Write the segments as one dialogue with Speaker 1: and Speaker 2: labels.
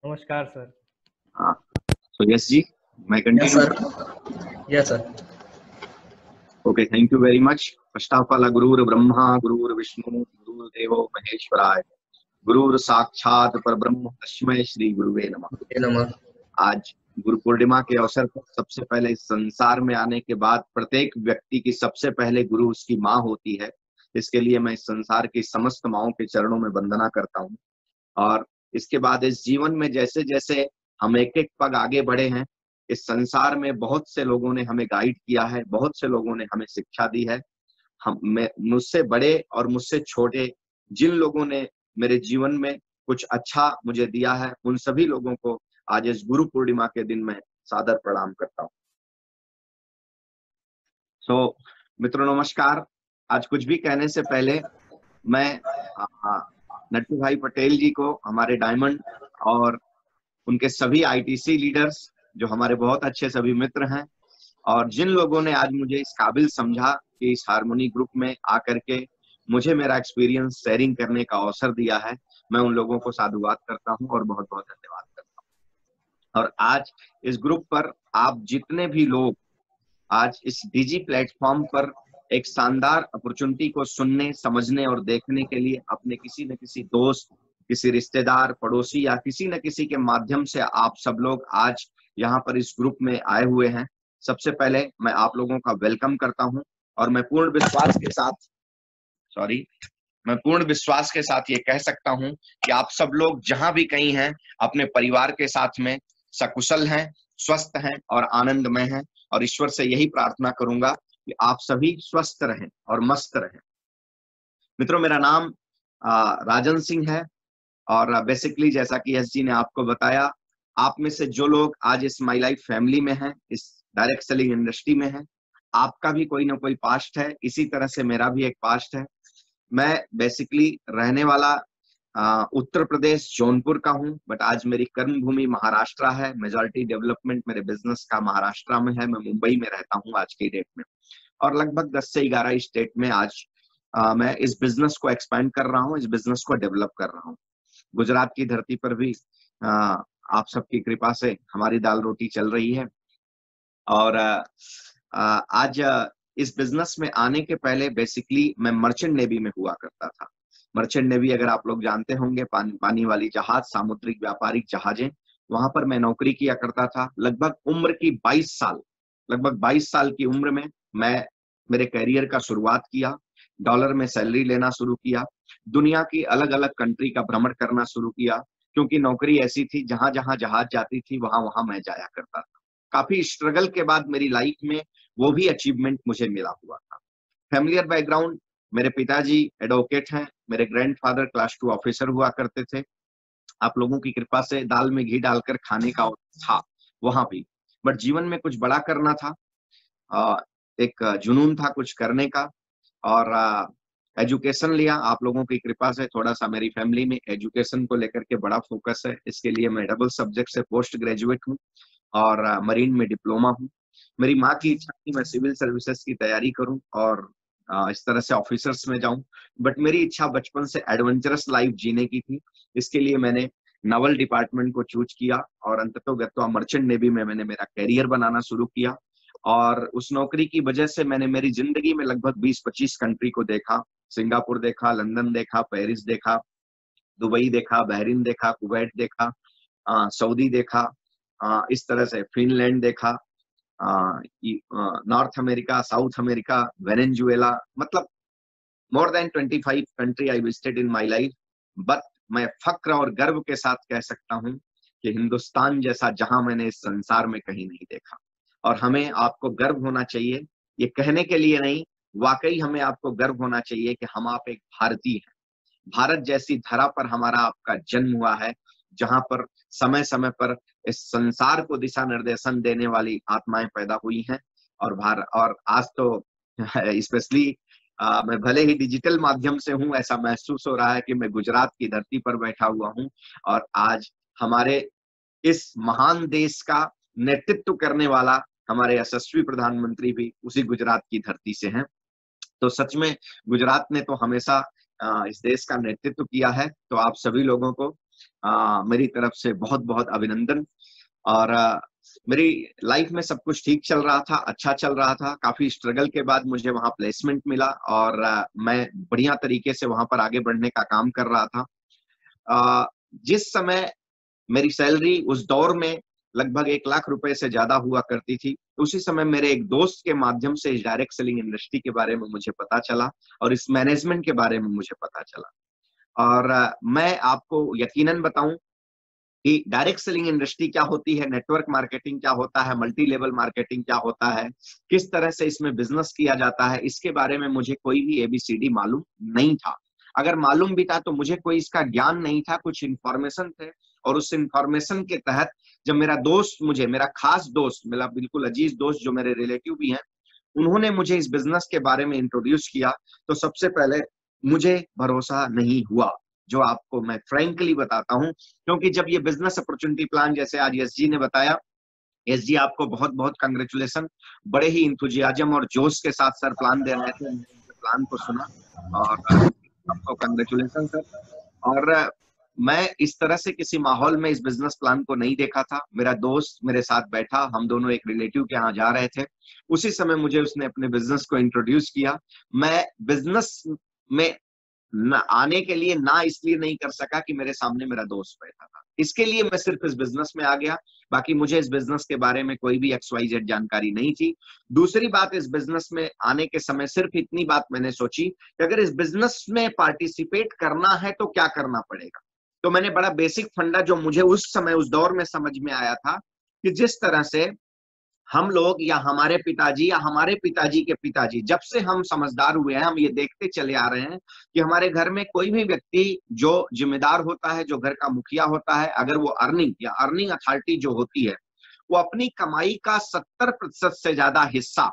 Speaker 1: नमस्कार सर।
Speaker 2: हाँ, so yes जी, मैं
Speaker 3: Yes,
Speaker 2: continue.
Speaker 3: sir. Yes, sir.
Speaker 2: Okay, thank you very much. First of all, गुरुर् ब्रह्मा गुरुर्विष्णु गुरुर्देवो महेश्वराय, गुरुर् साक्षात परब्रह्म तस्मै श्री गुरुवे नमः।
Speaker 3: Okay, नमः।
Speaker 2: आज गुरु पूर्णिमा के अवसर पर सबसे पहले इस संसार में आने के बाद प्रत्येक व्यक्ति की सबसे पहले गुरु उसकी माँ होती है। इसके लिए मैं इस संसार की समस्त माँओं के चरणों में वंदना करता हूँ। और इसके बाद इस जीवन में जैसे जैसे हम एक एक पग आगे बढ़े हैं, इस संसार में बहुत से लोगों ने हमें गाइड किया है, बहुत से लोगों ने हमें शिक्षा दी है। मुझसे बड़े और मुझसे छोटे जिन लोगों ने मेरे जीवन में कुछ अच्छा मुझे दिया है, उन सभी लोगों को आज इस गुरु पूर्णिमा के दिन में सादर प्रणाम करता हूँ। सो मित्रों नमस्कार। आज कुछ भी कहने से पहले मैं नट्टू भाई पटेल जी को, हमारे डायमंड और उनके सभी आईटीसी लीडर्स जो हमारे बहुत अच्छे सभी मित्र हैं, और जिन लोगों ने आज मुझे इस काबिल समझा कि इस हार्मोनी ग्रुप में आकर के मुझे मेरा एक्सपीरियंस शेयरिंग करने का अवसर दिया है, मैं उन लोगों को साधुवाद करता हूं और बहुत बहुत धन्यवाद करता हूं। और आज इस ग्रुप पर आप जितने भी लोग आज इस डिजी प्लेटफॉर्म पर एक शानदार अपॉर्चुनिटी को सुनने, समझने और देखने के लिए अपने किसी न किसी दोस्त, किसी रिश्तेदार, पड़ोसी या किसी न किसी के माध्यम से आप सब लोग आज यहाँ पर इस ग्रुप में आए हुए हैं, सबसे पहले मैं आप लोगों का वेलकम करता हूं। और मैं पूर्ण विश्वास के साथ ये कह सकता हूं कि आप सब लोग जहां भी कहीं हैं, अपने परिवार के साथ में सकुशल हैं, स्वस्थ हैं और आनंदमय हैं। और ईश्वर से यही प्रार्थना करूंगा कि आप सभी स्वस्थ रहें और मस्त रहें। मित्रों, मेरा नाम राजन सिंह है और बेसिकली जैसा कि एस जी ने आपको बताया, आप में से जो लोग आज इस माई लाइफ फैमिली में हैं, इस डायरेक्ट सेलिंग इंडस्ट्री में हैं, आपका भी कोई ना कोई पास्ट है। इसी तरह से मेरा भी एक पास्ट है। मैं बेसिकली रहने वाला उत्तर प्रदेश जौनपुर का हूं, बट आज मेरी कर्म भूमि महाराष्ट्र है। मेजॉरिटी डेवलपमेंट मेरे बिजनेस का महाराष्ट्र में है। मैं मुंबई में रहता हूं आज की डेट में, और लगभग 10 से 11 स्टेट में आज मैं इस बिजनेस को एक्सपैंड कर रहा हूं, इस बिजनेस को डेवलप कर रहा हूं। गुजरात की धरती पर भी आप सबकी कृपा से हमारी दाल रोटी चल रही है। और आज इस बिजनेस में आने के पहले बेसिकली मैं मर्चेंट नेवी में हुआ करता था। मर्चेंट नेवी अगर आप लोग जानते होंगे, पानी वाली जहाज, सामुद्रिक व्यापारिक जहाजें, वहां पर मैं नौकरी किया करता था। लगभग 22 साल की उम्र में मैं मेरे करियर का शुरुआत किया। डॉलर में सैलरी लेना शुरू किया, दुनिया की अलग अलग कंट्री का भ्रमण करना शुरू किया, क्योंकि नौकरी ऐसी थी जहां जहां जहाज जाती थी वहां वहां मैं जाया करता था। काफी स्ट्रगल के बाद मेरी लाइफ में वो भी अचीवमेंट मुझे मिला हुआ था। फैमिलियर बैकग्राउंड, मेरे पिताजी एडवोकेट हैं, मेरे ग्रैंडफादर क्लास 2 ऑफिसर हुआ करते थे। आप लोगों की कृपा से दाल में घी डालकर खाने का था वहां भी, बट जीवन में कुछ बड़ा करना था। एक जुनून था कुछ करने का, और एजुकेशन लिया। आप लोगों की कृपा से थोड़ा सा मेरी फैमिली में एजुकेशन को लेकर के बड़ा फोकस है। इसके लिए मैं डबल सब्जेक्ट से पोस्ट ग्रेजुएट हूँ और मरीन में डिप्लोमा हूँ। मेरी माँ की इच्छा थी मैं सिविल सर्विसेज की तैयारी करूं और इस तरह से ऑफिसर्स में जाऊं, बट मेरी इच्छा बचपन से एडवेंचरस लाइफ जीने की थी। इसके लिए मैंने नावल डिपार्टमेंट को चूज किया और अंततोगत्वा मर्चेंट नेवी में मैंने मेरा करियर बनाना शुरू किया। और उस नौकरी की वजह से मैंने मेरी जिंदगी में लगभग 20-25 कंट्री को देखा। सिंगापुर देखा, लंदन देखा, पेरिस देखा, दुबई देखा, बहरीन देखा, कुवैत देखा, सऊदी देखा, इस तरह से फिनलैंड देखा, North America, South America, Venezuela, मतलब more than 25 country I visited in my life. But मैं फक्र और गर्व के साथ कह सकता हूं कि हिंदुस्तान जैसा जहां मैंने इस संसार में कहीं नहीं देखा। और हमें आपको गर्व होना चाहिए, ये कहने के लिए नहीं, वाकई हमें आपको गर्व होना चाहिए कि हम आप एक भारतीय हैं। भारत जैसी धरा पर हमारा आपका जन्म हुआ है, जहां पर समय समय पर इस संसार को दिशा निर्देशन देने वाली आत्माएं पैदा हुई हैं। और आज तो स्पेशली मैं भले ही डिजिटल माध्यम से हूं, ऐसा महसूस हो रहा है कि मैं गुजरात की धरती पर बैठा हुआ हूं और आज हमारे इस महान देश का नेतृत्व करने वाला हमारे यशस्वी प्रधानमंत्री भी उसी गुजरात की धरती से हैं। तो सच में गुजरात ने तो हमेशा इस देश का नेतृत्व किया है। तो आप सभी लोगों को मेरी तरफ से बहुत बहुत अभिनंदन। और मेरी लाइफ में सब कुछ ठीक चल रहा था, अच्छा चल रहा था। काफी स्ट्रगल के बाद मुझे वहां प्लेसमेंट मिला और मैं बढ़िया तरीके से वहां पर आगे बढ़ने का काम कर रहा था। जिस समय मेरी सैलरी उस दौर में लगभग 1 लाख रुपए से ज्यादा हुआ करती थी, उसी समय मेरे एक दोस्त के माध्यम से इस डायरेक्ट सेलिंग इंडस्ट्री के बारे में मुझे पता चला और इस मैनेजमेंट के बारे में मुझे पता चला। और मैं आपको यकीनन बताऊं कि डायरेक्ट सेलिंग इंडस्ट्री क्या होती है, नेटवर्क मार्केटिंग क्या होता है, मल्टी लेवल मार्केटिंग क्या होता है, किस तरह से इसमें बिजनेस किया जाता है, इसके बारे में मुझे कोई भी एबीसीडी मालूम नहीं था। अगर मालूम भी था तो मुझे कोई इसका ज्ञान नहीं था, कुछ इंफॉर्मेशन थे। और उस इंफॉर्मेशन के तहत जब मेरा दोस्त मुझे, मेरा खास दोस्त, मेरा बिल्कुल अजीज दोस्त जो मेरे रिलेटिव भी हैं, उन्होंने मुझे इस बिजनेस के बारे में इंट्रोड्यूस किया, तो सबसे पहले मुझे भरोसा नहीं हुआ, जो आपको मैं फ्रैंकली बताता हूं। क्योंकि जब ये बिजनेस अपॉर्चुनिटी प्लान, जैसे आज एस जी ने बताया, एस जी आपको बहुत बहुत कंग्रेचुलेशन, बड़े ही इंथुजियाज्म और जोश के साथ सर प्लान दे रहे थे। प्लान को सुना और आपको कंग्रेचुलेशन सर। और मैं इस तरह से किसी माहौल में इस बिजनेस प्लान को नहीं देखा था। मेरा दोस्त मेरे साथ बैठा, हम दोनों एक रिलेटिव के यहाँ जा रहे थे, उसी समय मुझे उसने अपने बिजनेस को इंट्रोड्यूस किया। मैं बिजनेस में आने के लिए ना इसलिए नहीं कर सका कि मेरे सामने मेरा दोस्त बैठा था, इसके लिए मैं सिर्फ इस बिजनेस में आ गया। बाकी मुझे इस बिजनेस के बारे में कोई भी XYZ जानकारी नहीं थी। दूसरी बात, इस बिजनेस में आने के समय सिर्फ इतनी बात मैंने सोची कि अगर इस बिजनेस में पार्टिसिपेट करना है तो क्या करना पड़ेगा। तो मैंने बड़ा बेसिक फंडा, जो मुझे उस समय उस दौर में समझ में आया था, कि जिस तरह से हम लोग या हमारे पिताजी के पिताजी, जब से हम समझदार हुए हैं, हम ये देखते चले आ रहे हैं कि हमारे घर में कोई भी व्यक्ति जो जिम्मेदार होता है, जो घर का मुखिया होता है, अगर वो अर्निंग या अर्निंग अथॉरिटी जो होती है, वो अपनी कमाई का 70% से ज्यादा हिस्सा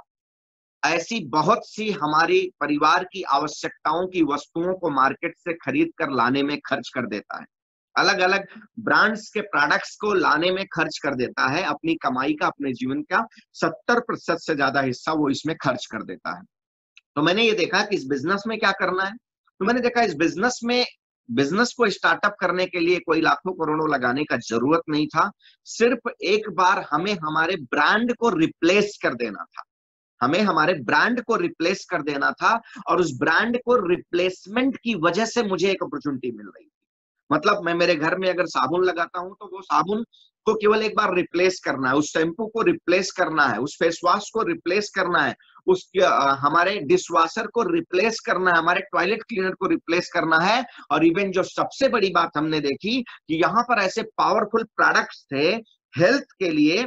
Speaker 2: ऐसी बहुत सी हमारी परिवार की आवश्यकताओं की वस्तुओं को मार्केट से खरीद कर लाने में खर्च कर देता है। अलग अलग ब्रांड्स के प्रोडक्ट्स को लाने में खर्च कर देता है। अपनी कमाई का, अपने जीवन का 70% से ज्यादा हिस्सा वो इसमें खर्च कर देता है। तो मैंने ये देखा कि इस बिजनेस में क्या करना है। तो मैंने देखा इस बिजनेस में, बिजनेस को स्टार्टअप करने के लिए कोई लाखों करोड़ों लगाने का जरूरत नहीं था। सिर्फ एक बार हमें हमारे ब्रांड को रिप्लेस कर देना था। हमें हमारे ब्रांड को रिप्लेस कर देना था, और उस ब्रांड को रिप्लेसमेंट की वजह से मुझे एक अपॉर्चुनिटी मिल रही थी। मतलब मैं मेरे घर में अगर साबुन लगाता हूं तो वो साबुन को केवल एक बार रिप्लेस करना है, उस शैम्पू को रिप्लेस करना है, उस फेस वॉश को रिप्लेस करना है, उस हमारे डिश वॉशर को रिप्लेस करना है, हमारे टॉयलेट क्लीनर को रिप्लेस करना है। और इवन जो सबसे बड़ी बात हमने देखी कि यहाँ पर ऐसे पावरफुल प्रोडक्ट्स थे हेल्थ के लिए,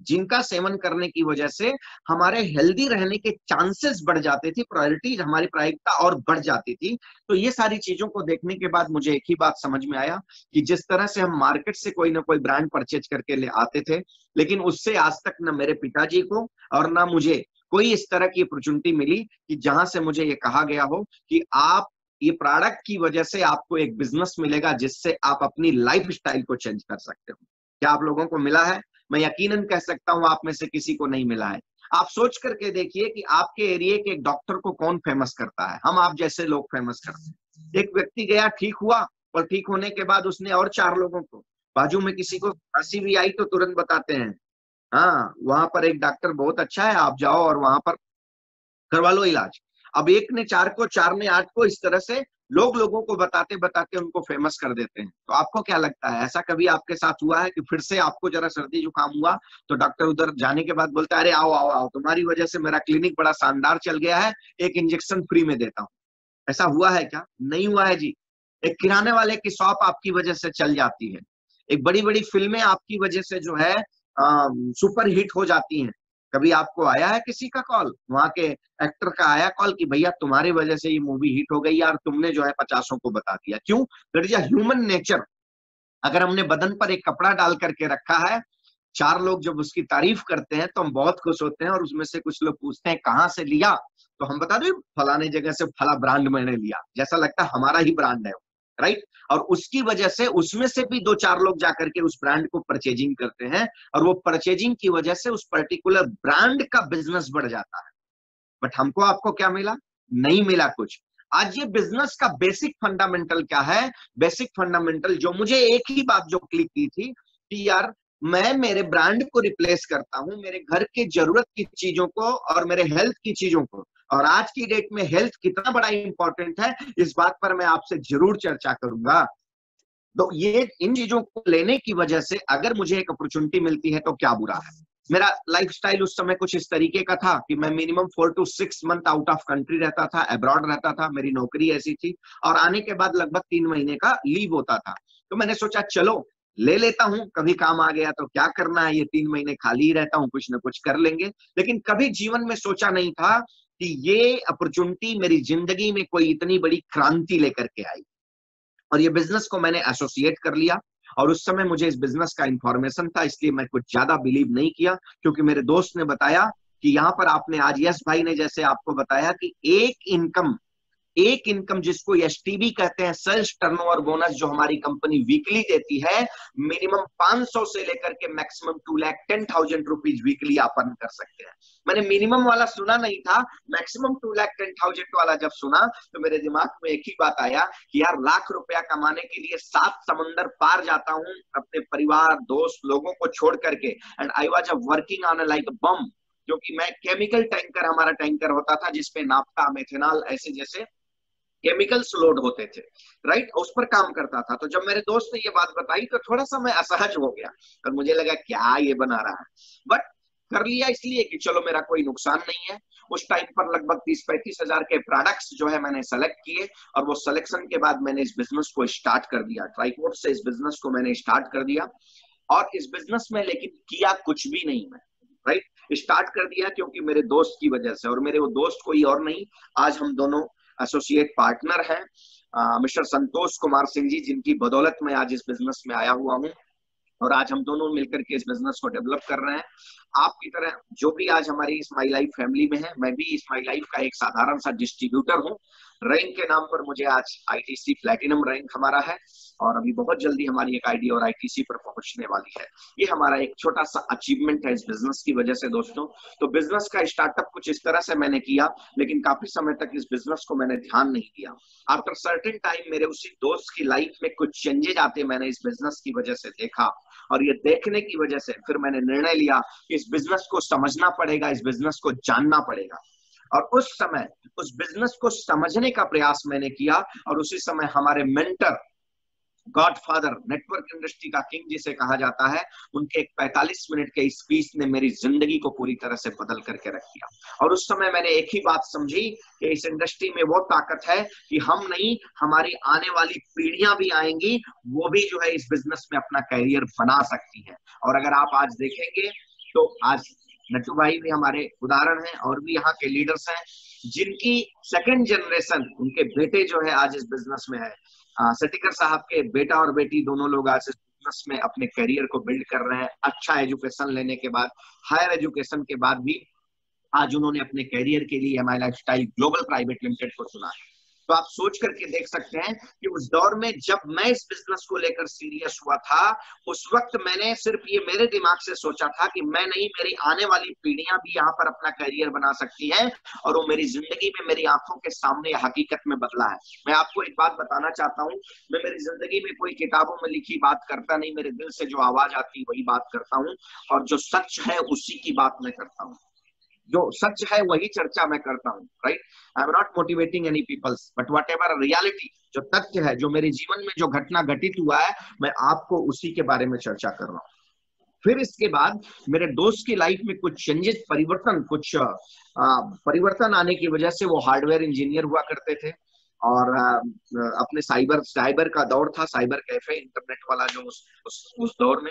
Speaker 2: जिनका सेवन करने की वजह से हमारे हेल्दी रहने के चांसेस बढ़ जाते थे, प्रायोरिटी, हमारी प्रायोरिकता और बढ़ जाती थी। तो ये सारी चीजों को देखने के बाद मुझे एक ही बात समझ में आया कि जिस तरह से हम मार्केट से कोई ना कोई ब्रांड परचेज करके ले आते थे, लेकिन उससे आज तक न मेरे पिताजी को और ना मुझे कोई इस तरह की अपॉर्चुनिटी मिली कि जहां से मुझे ये कहा गया हो कि आप ये प्रोडक्ट की वजह से आपको एक बिजनेस मिलेगा जिससे आप अपनी लाइफ स्टाइल को चेंज कर सकते हो। क्या आप लोगों को मिला है? मैं यकीनन कह सकता हूं आप में से किसी को नहीं मिला है। आप सोच करके देखिए कि आपके एरिया के एक डॉक्टर को कौन फेमस करता है? हम आप जैसे लोग फेमस करते हैं। एक व्यक्ति गया, ठीक हुआ, और ठीक होने के बाद उसने और 4 लोगों को, बाजू में किसी को खांसी भी आई तो तुरंत बताते हैं, हाँ वहां पर एक डॉक्टर बहुत अच्छा है, आप जाओ और वहां पर करवा लो इलाज। अब एक ने 4 को, 4 ने 8 को, इस तरह से लोग लोगों को बताते बताते उनको फेमस कर देते हैं। तो आपको क्या लगता है, ऐसा कभी आपके साथ हुआ है कि फिर से आपको जरा सर्दी जुकाम हुआ तो डॉक्टर उधर जाने के बाद बोलता है, अरे आओ आओ आओ, तुम्हारी वजह से मेरा क्लिनिक बड़ा शानदार चल गया है, एक इंजेक्शन फ्री में देता हूँ। ऐसा हुआ है क्या? नहीं हुआ है जी। एक किराने वाले की शॉप आपकी वजह से चल जाती है। एक बड़ी बड़ी फिल्में आपकी वजह से जो है सुपर हिट हो जाती हैं। कभी आपको आया है किसी का कॉल, वहां के एक्टर का आया कॉल कि भैया तुम्हारी वजह से ये मूवी हिट हो गई यार, तुमने जो है 50 को बता दिया? क्यों? That is a human nature. अगर हमने बदन पर एक कपड़ा डाल करके रखा है, 4 लोग जब उसकी तारीफ करते हैं तो हम बहुत खुश होते हैं, और उसमें से कुछ लोग पूछते हैं कहाँ से लिया, तो हम बता दें फलाने जगह से फला ब्रांड मैंने लिया, जैसा लगता है हमारा ही ब्रांड है, राइट। और उसकी वजह से उसमें से भी 2-4 लोग जाकर के उस ब्रांड को परचेजिंग करते हैं, और वो परचेजिंग की वजह से उस पर्टिकुलर ब्रांड का बिजनेस बढ़ जाता है। बट हमको आपको क्या मिला? नहीं मिला कुछ। आज ये बिजनेस का बेसिक फंडामेंटल क्या है? बेसिक फंडामेंटल जो मुझे एक ही बात जो क्लिक की थी कि यार मैं मेरे ब्रांड को रिप्लेस करता हूं मेरे घर के जरूरत की चीजों को और मेरे हेल्थ की चीजों को। और आज की डेट में हेल्थ कितना बड़ा इंपॉर्टेंट है, इस बात पर मैं आपसे जरूर चर्चा करूंगा। तो ये इन चीजों को लेने की वजह से अगर मुझे एक अपॉर्चुनिटी मिलती है तो क्या बुरा है। मेरा लाइफस्टाइल उस समय कुछ इस तरीके का था कि मैं minimum 4 to 6 month out of country रहता था, अब्रॉड रहता था, मेरी नौकरी ऐसी थी और आने के बाद लगभग 3 महीने का लीव होता था। तो मैंने सोचा चलो ले लेता हूं, कभी काम आ गया तो क्या करना है, ये 3 महीने खाली ही रहता हूं, कुछ ना कुछ कर लेंगे। लेकिन कभी जीवन में सोचा नहीं था कि ये अपॉर्चुनिटी मेरी जिंदगी में कोई इतनी बड़ी क्रांति लेकर के आई। और ये बिजनेस को मैंने एसोसिएट कर लिया और उस समय मुझे इस बिजनेस का इंफॉर्मेशन था, इसलिए मैं कुछ ज्यादा बिलीव नहीं किया, क्योंकि मेरे दोस्त ने बताया कि यहाँ पर आपने आज यस भाई ने जैसे आपको बताया कि एक इनकम जिसको एसटीबी कहते हैं, सेल्स टर्नओवर बोनस, जो हमारी कंपनी वीकली देती है, मिनिमम 500 से लेकर के मैक्सिमम 2,10,000 रुपीज वीकली आप अर्न कर सकते हैं। मैंने मिनिमम वाला सुना नहीं था, मैक्सिमम 2,10,000 वाला जब सुना तो मेरे दिमाग में एक ही बात आया कि यार लाख रुपया कमाने के लिए 7 समंदर पार जाता हूँ अपने परिवार दोस्त लोगों को छोड़ करके। And I was working on like bomb, क्योंकि मैं केमिकल टैंकर, हमारा टैंकर होता था जिसपे नाफ्ता मेथेनॉल ऐसे जैसे केमिकल्स लोड होते थे, राइट, उस पर काम करता था। तो जब मेरे दोस्त ने ये बात बताई तो थोड़ा सा मैं असहज हो गया और मुझे लगा क्या ये बना रहा है, बट कर लिया इसलिए कि चलो मेरा कोई नुकसान नहीं है। उस टाइम पर लगभग 30-35 हजार के प्रोडक्ट्स जो है मैंने सेलेक्ट किए और वो सिलेक्शन के बाद मैंने इस बिजनेस को स्टार्ट कर दिया। ट्राइकोट से इस बिजनेस को मैंने स्टार्ट कर दिया और इस बिजनेस में लेकिन किया कुछ भी नहीं मैं, राइट, स्टार्ट कर दिया क्योंकि मेरे दोस्त की वजह से। और मेरे वो दोस्त कोई और नहीं, आज हम दोनों एसोसिएट पार्टनर हैं, मिस्टर संतोष कुमार सिंह जी, जिनकी बदौलत मैं आज इस बिजनेस में आया हुआ हूं और आज हम दोनों मिलकर के इस बिजनेस को डेवलप कर रहे हैं। आपकी तरह जो भी आज हमारी स्माइल लाइफ फैमिली में है, मैं भी स्माइल लाइफ का एक साधारण सा डिस्ट्रीब्यूटर हूं। रैंक के नाम पर मुझे आज आईटीसी प्लैटिनम रैंक हमारा है और अभी बहुत जल्दी हमारी एक आईडी और आईटीसी पर पहुंचने वाली है। ये हमारा एक छोटा सा अचीवमेंट है इस बिजनेस की वजह से दोस्तों। तो बिजनेस का स्टार्टअप कुछ इस तरह से मैंने किया, लेकिन काफी समय तक इस बिजनेस को मैंने ध्यान नहीं दिया। आफ्टर सर्टेन टाइम मेरे उसी दोस्त की लाइफ में कुछ चेंजेज आते मैंने इस बिजनेस की वजह से देखा और ये देखने की वजह से फिर मैंने निर्णय लिया कि इस बिजनेस को समझना पड़ेगा, इस बिजनेस को जानना पड़ेगा। और उस समय उस बिजनेस को समझने का प्रयास मैंने किया और उसी समय हमारे मेंटर, गॉडफादर, नेटवर्क इंडस्ट्री का किंग जिसे कहा जाता है, उनके एक 45 मिनट के स्पीच ने मेरी जिंदगी को पूरी तरह से बदल करके रख दिया। और उस समय मैंने एक ही बात समझी कि इस इंडस्ट्री में वो ताकत है कि हम नहीं, हमारी आने वाली पीढ़ियां भी आएंगी, वो भी जो है इस बिजनेस में अपना करियर बना सकती हैं। और अगर आप आज देखेंगे तो आज नट्टू भाई भी हमारे उदाहरण हैं और भी यहाँ के लीडर्स हैं जिनकी सेकंड जनरेशन, उनके बेटे जो है आज इस बिजनेस में है। सेटिकर साहब के बेटा और बेटी दोनों लोग आज इस बिजनेस में अपने करियर को बिल्ड कर रहे हैं। अच्छा एजुकेशन लेने के बाद, हायर एजुकेशन के बाद भी आज उन्होंने अपने करियर के लिए MI lifestyle global private limited को चुना है। तो आप सोच करके देख सकते हैं कि उस दौर में जब मैं इस बिजनेस को लेकर सीरियस हुआ था, उस वक्त मैंने सिर्फ ये मेरे दिमाग से सोचा था कि मैं नहीं, मेरी आने वाली पीढ़ियां भी यहाँ पर अपना करियर बना सकती हैं और वो मेरी जिंदगी में मेरी आंखों के सामने हकीकत में बदला है। मैं आपको एक बात बताना चाहता हूँ, मैं मेरी जिंदगी में कोई किताबों में लिखी बात करता नहीं, मेरे दिल से जो आवाज आती वही बात करता हूँ और जो सच है उसी की बात मैं करता हूँ, जो सच है वही चर्चा मैं करता हूँ, right. I am not motivating any peoples but whatever reality, जो तथ्य है, जो मेरे जीवन में जो घटना घटित हुआ है, मैं आपको उसी के बारे में चर्चा कर रहा हूँ। फिर इसके बाद मेरे दोस्त की लाइफ में कुछ चेंजेस, परिवर्तन आने की वजह से, वो हार्डवेयर इंजीनियर हुआ करते थे और अपने साइबर का दौर था, साइबर कैफे, इंटरनेट वाला जो उस दौर में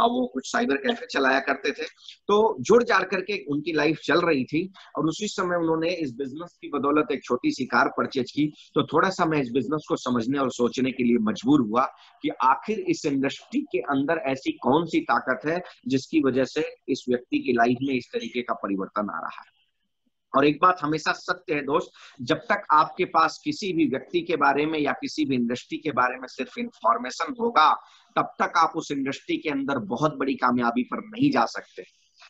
Speaker 2: वो कुछ साइबर कैफे चलाया करते थे। तो जुड़ जाड़ करके उनकी लाइफ चल रही थी और उसी समय उन्होंने इस बिजनेस की बदौलत एक छोटी सी कार परचेज की। तो थोड़ा सा मैं इस बिजनेस को समझने और सोचने के लिए मजबूर हुआ कि आखिर इस इंडस्ट्री के अंदर ऐसी कौन सी ताकत है जिसकी वजह से इस व्यक्ति की लाइफ में इस तरीके का परिवर्तन आ रहा है। और एक बात हमेशा सत्य है दोस्त, जब तक आपके पास किसी भी व्यक्ति के बारे में या किसी भी इंडस्ट्री के बारे में सिर्फ इंफॉर्मेशन होगा, तब तक आप उस इंडस्ट्री के अंदर बहुत बड़ी कामयाबी पर नहीं जा सकते।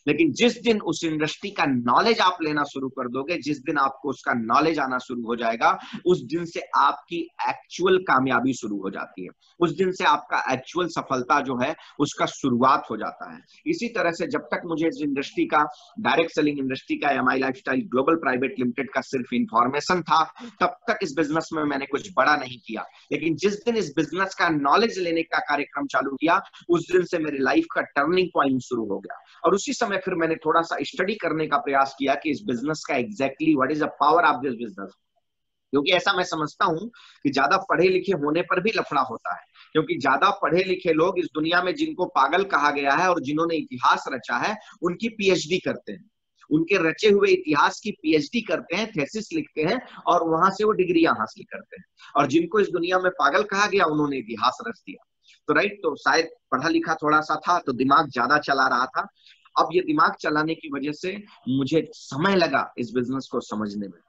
Speaker 2: लेकिन जिस दिन उस इंडस्ट्री का नॉलेज आप लेना शुरू कर दोगे, जिस दिन आपको उसका नॉलेज आना शुरू हो जाएगा, उस दिन से आपकी एक्चुअल कामयाबी शुरू हो जाती है, उस दिन से आपका एक्चुअल सफलता जो है उसका शुरुआत हो जाता है। इसी तरह से जब तक मुझे इस इंडस्ट्री का, डायरेक्ट सेलिंग इंडस्ट्री का, MI lifestyle global private limited का सिर्फ इंफॉर्मेशन था, तब तक इस बिजनेस में मैंने कुछ बड़ा नहीं किया। लेकिन जिस दिन इस बिजनेस का नॉलेज लेने का कार्यक्रम चालू किया, उस दिन से मेरी लाइफ का टर्निंग पॉइंट शुरू हो गया। और उसी समय फिर मैंने थोड़ा सा स्टडी करने का प्रयास किया कि इस बिजनेस का exactly what is the power of this business. क्योंकि ऐसा मैं समझता हूं कि ज्यादा पढ़े लिखे होने पर भी लफड़ा होता है, क्योंकि ज्यादा पढ़े लिखे लोग इस दुनिया में जिनको पागल कहा गया है और जिन्होंने इतिहास रचा है, उनकी पीएचडी करते हैं, उनके रचे हुए इतिहास की पीएचडी करते हैं, थेसिस लिखते हैं और वहां से वो डिग्रियां हासिल करते हैं। और जिनको इस दुनिया में पागल कहा गया, उन्होंने इतिहास रच दिया। तो राइट, तो शायद पढ़ा लिखा थोड़ा सा था तो दिमाग ज्यादा चला रहा था। अब ये दिमाग चलाने की वजह से मुझे समय लगा इस बिजनेस को समझने में,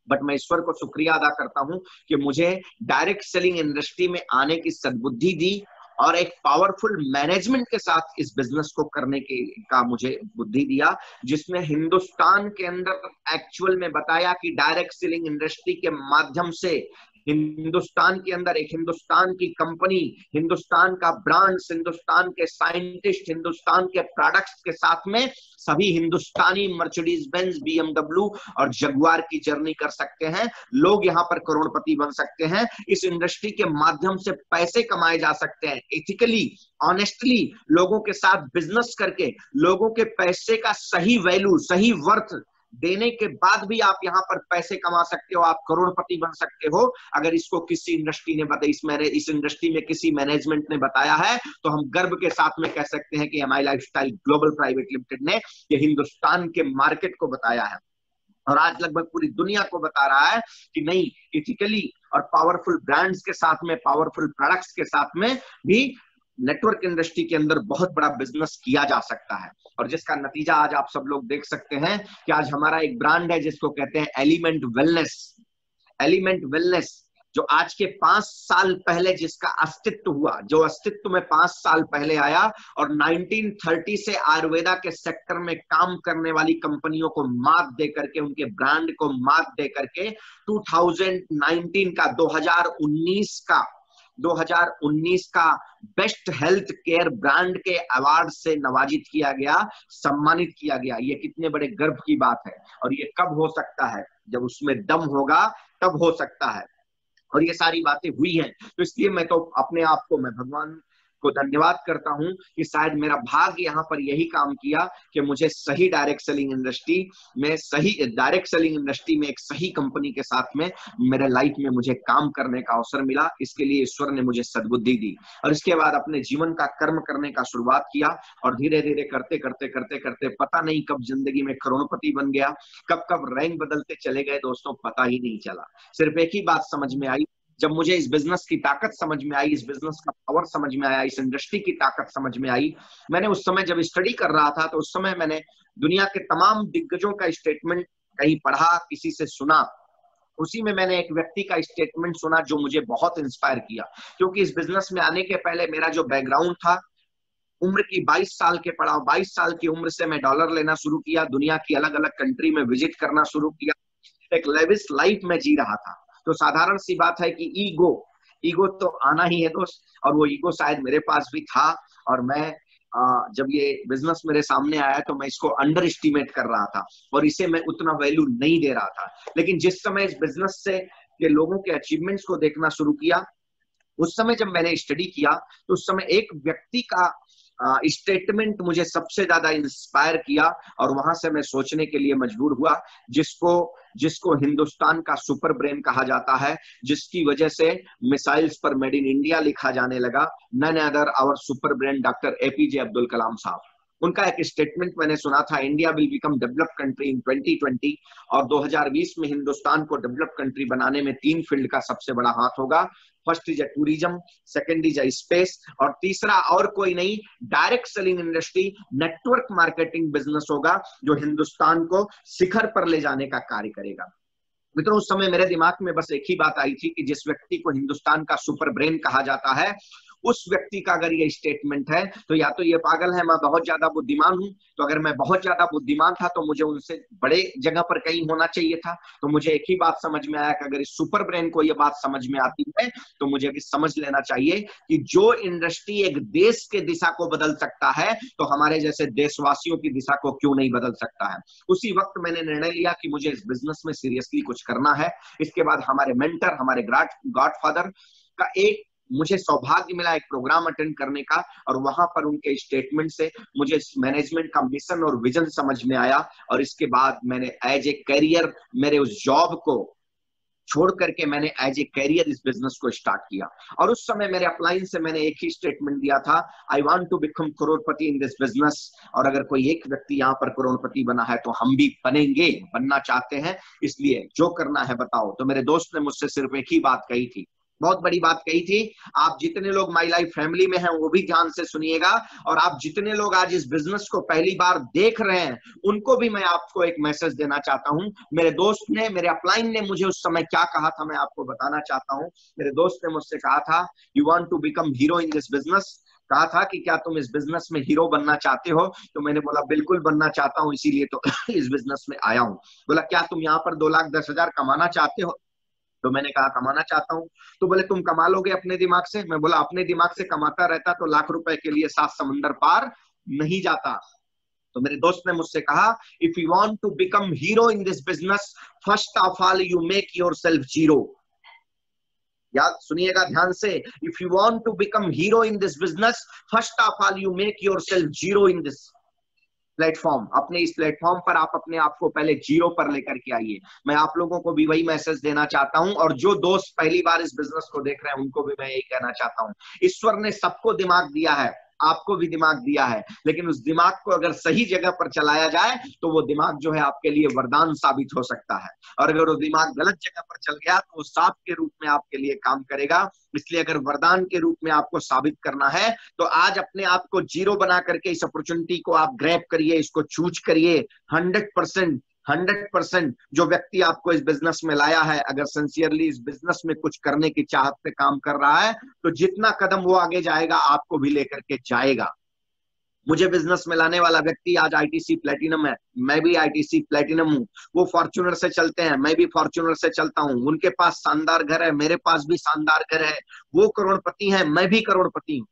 Speaker 2: बट मैं ईश्वर को शुक्रिया अदा करता हूं कि मुझे डायरेक्ट सेलिंग इंडस्ट्री में आने की सद्बुद्धि दी और एक पावरफुल मैनेजमेंट के साथ इस बिजनेस को करने का मुझे बुद्धि दिया, जिसने हिंदुस्तान के अंदर एक्चुअल में बताया कि डायरेक्ट सेलिंग इंडस्ट्री के माध्यम से हिंदुस्तान के अंदर एक हिंदुस्तान की कंपनी, हिंदुस्तान का ब्रांड्स, हिंदुस्तान के साइंटिस्ट, हिंदुस्तान के प्रोडक्ट्स के साथ में सभी हिंदुस्तानी मर्सिडीज बेंज, बीएमडब्ल्यू और जगुआर की जर्नी कर सकते हैं। लोग यहाँ पर करोड़पति बन सकते हैं। इस इंडस्ट्री के माध्यम से पैसे कमाए जा सकते हैं, एथिकली, ऑनेस्टली लोगों के साथ बिजनेस करके लोगों के पैसे का सही वैल्यू, सही वर्थ देने के बाद भी आप यहाँ पर पैसे कमा सकते हो, आप करोड़पति बन सकते हो। अगर इसको किसी इंडस्ट्री ने बताया, इस इंडस्ट्री में किसी मैनेजमेंट ने बताया है, तो हम गर्व के साथ में कह सकते हैं कि MI lifestyle global private limited ने ये हिंदुस्तान के मार्केट को बताया है और आज लगभग पूरी दुनिया को बता रहा है कि नहीं, इथिकली और पावरफुल ब्रांड्स के साथ में, पावरफुल प्रोडक्ट्स के साथ में भी नेटवर्क इंडस्ट्री के अंदर बहुत बड़ा बिजनेस किया जा सकता है। और जिसका नतीजा आज आप सब लोग देख सकते हैं कि आज हमारा एक ब्रांड है जिसको कहते हैं एलिमेंट वेलनेस। एलिमेंट वेलनेस जो आज के 5 साल पहले जिसका अस्तित्व हुआ, जो अस्तित्व में 5 साल पहले आया और 1930 से आयुर्वेदा के सेक्टर में काम करने वाली कंपनियों को मात दे करके, उनके ब्रांड को मात दे करके 2019 का 2019 का बेस्ट हेल्थ केयर ब्रांड के अवार्ड से नवाजित किया गया, सम्मानित किया गया। ये कितने बड़े गर्व की बात है। और ये कब हो सकता है? जब उसमें दम होगा तब हो सकता है। और ये सारी बातें हुई हैं, तो इसलिए मैं तो अपने आप को, मैं भगवान को धन्यवाद करता हूं कि शायद मेरा भाग्य यहाँ पर यही काम किया कि मुझे सही डायरेक्ट सेलिंग इंडस्ट्री में एक सही कंपनी के साथ में मेरे लाइफ में मुझे काम करने का अवसर मिला। इसके लिए ईश्वर ने मुझे सद्बुद्धि दी और इसके बाद अपने जीवन का कर्म करने का शुरुआत किया और धीरे धीरे करते करते करते करते पता नहीं कब जिंदगी में करोड़पति बन गया, कब कब रैंक बदलते चले गए दोस्तों, पता ही नहीं चला। सिर्फ एक ही बात समझ में आई, जब मुझे इस बिजनेस की ताकत समझ में आई, इस बिजनेस का पावर समझ में आया, इस इंडस्ट्री की ताकत समझ में आई। मैंने उस समय जब स्टडी कर रहा था तो उस समय मैंने दुनिया के तमाम दिग्गजों का स्टेटमेंट कहीं पढ़ा, किसी से सुना। उसी में मैंने एक व्यक्ति का स्टेटमेंट सुना जो मुझे बहुत इंस्पायर किया, क्योंकि इस बिजनेस में आने के पहले मेरा जो बैकग्राउंड था, उम्र की 22 साल के पड़ाव, 22 साल की उम्र से मैं डॉलर लेना शुरू किया, दुनिया की अलग अलग कंट्री में विजिट करना शुरू किया, एक लेविश लाइफ में जी रहा था। तो साधारण सी बात है कि ईगो तो आना ही है दोस्त, और वो ईगो शायद मेरे पास भी था। और मैं जब ये बिजनेस मेरे सामने आया तो मैं इसको अंडर एस्टिमेट कर रहा था और इसे मैं उतना वैल्यू नहीं दे रहा था। लेकिन जिस समय इस बिजनेस से के लोगों के अचीवमेंट्स को देखना शुरू किया, उस समय जब मैंने स्टडी किया तो उस समय एक व्यक्ति का स्टेटमेंट मुझे सबसे ज्यादा इंस्पायर किया और वहां से मैं सोचने के लिए मजबूर हुआ, जिसको हिंदुस्तान का सुपर ब्रेन कहा जाता है, जिसकी वजह से मिसाइल्स पर मेड इन इंडिया लिखा जाने लगा, none other our super brain doctor APJ Abdul Kalam साहब। उनका एक स्टेटमेंट मैंने सुना था, India will become developed country in 2020, और 2020 में हिंदुस्तान को डेवलप्ड कंट्री बनाने में 3 फील्ड का सबसे बड़ा हाथ होगा। First is tourism, second is space, और तीसरा और कोई नहीं, direct selling industry, network marketing business होगा जो हिंदुस्तान को शिखर पर ले जाने का कार्य करेगा। मित्रों, उस समय मेरे दिमाग में बस एक ही बात आई थी कि जिस व्यक्ति को हिंदुस्तान का सुपर ब्रेन कहा जाता है, उस व्यक्ति का अगर ये स्टेटमेंट है तो या तो ये पागल है, मैं बहुत ज्यादा बुद्धिमान हूं। तो अगर मैं बहुत ज्यादा बुद्धिमान था तो मुझे उनसे बड़े जगह पर कहीं होना चाहिए था। तो मुझे एक ही बात समझ में आया कि अगर इस सुपर ब्रेन को ये बात समझ में आती है तो मुझे भी समझ लेना चाहिए कि जो इंडस्ट्री एक देश के दिशा को बदल सकता है तो हमारे जैसे देशवासियों की दिशा को क्यों नहीं बदल सकता है। उसी वक्त मैंने निर्णय लिया कि मुझे इस बिजनेस में सीरियसली कुछ करना है। इसके बाद हमारे मेंटर, हमारे गॉडफादर का एक मुझे सौभाग्य मिला एक प्रोग्राम अटेंड करने का, और वहां पर उनके स्टेटमेंट से मुझे मैनेजमेंट का मिशन और विजन समझ में आया। और इसके बाद मैंने एज ए करियर मेरे उस जॉब को छोड़ करके मैंने एज ए करियर इस बिजनेस को स्टार्ट किया। और उस समय मेरे अपलाइन से मैंने एक ही स्टेटमेंट दिया था, I want to become crorepati in this business. और अगर कोई एक व्यक्ति यहाँ पर करोड़पति बना है तो हम भी बनेंगे, बनना चाहते हैं, इसलिए जो करना है बताओ। तो मेरे दोस्त ने मुझसे सिर्फ एक ही बात कही थी, बहुत बड़ी बात कही थी। आप जितने लोग माई लाइफ फैमिली में हैं वो भी ध्यान से सुनिएगा, और आप जितने लोग आज इस बिजनेस को पहली बार देख रहे हैं उनको भी मैं आपको एक मैसेज देना चाहता हूं। मेरे दोस्त ने, मेरे अपलाइन ने मुझे उस समय क्या कहा था मैं आपको बताना चाहता हूं। मेरे दोस्त ने मुझसे कहा था, you want to become hero in this business. कहा था कि क्या तुम इस बिजनेस में हीरो बनना चाहते हो। तो मैंने बोला बिल्कुल बनना चाहता हूं, इसीलिए तो इस बिजनेस में आया हूं। बोला क्या तुम यहाँ पर 2,10,000 कमाना चाहते हो। तो मैंने कहा कमाना चाहता हूं। तो बोले तुम कमा लोगे अपने दिमाग से। मैं बोला अपने दिमाग से कमाता रहता तो लाख रुपए के लिए 7 समंदर पार नहीं जाता। तो मेरे दोस्त ने मुझसे कहा, if you want to become hero in this business, first of all you make yourself zero. याद सुनिएगा ध्यान से, if you want to become hero in this business, first of all you make yourself zero in this platform. अपने इस platform पर आप अपने आप को पहले जीरो पर लेकर के आइए। मैं आप लोगों को भी वही मैसेज देना चाहता हूं, और जो दोस्त पहली बार इस बिजनेस को देख रहे हैं उनको भी मैं यही कहना चाहता हूं। ईश्वर ने सबको दिमाग दिया है, आपको भी दिमाग दिया है, लेकिन उस दिमाग को अगर सही जगह पर चलाया जाए तो वो दिमाग जो है आपके लिए वरदान साबित हो सकता है। और अगर वो दिमाग गलत जगह पर चल गया तो वो सांप के रूप में आपके लिए काम करेगा। इसलिए अगर वरदान के रूप में आपको साबित करना है तो आज अपने आप को जीरो बना करके इस अपॉर्चुनिटी को आप ग्रैब करिए, इसको चूज करिए। 100% जो व्यक्ति आपको इस बिजनेस में लाया है, अगर सिंसियरली इस बिजनेस में कुछ करने की चाहत से काम कर रहा है तो जितना कदम वो आगे जाएगा आपको भी लेकर के जाएगा। मुझे बिजनेस में लाने वाला व्यक्ति आज आईटीसी प्लेटिनम है, मैं भी आईटीसी प्लेटिनम हूं। वो फॉर्च्यूनर से चलते हैं, मैं भी फॉर्च्यूनर से चलता हूं। उनके पास शानदार घर है, मेरे पास भी शानदार घर है। वो करोड़पति हैं, मैं भी करोड़पति हूं।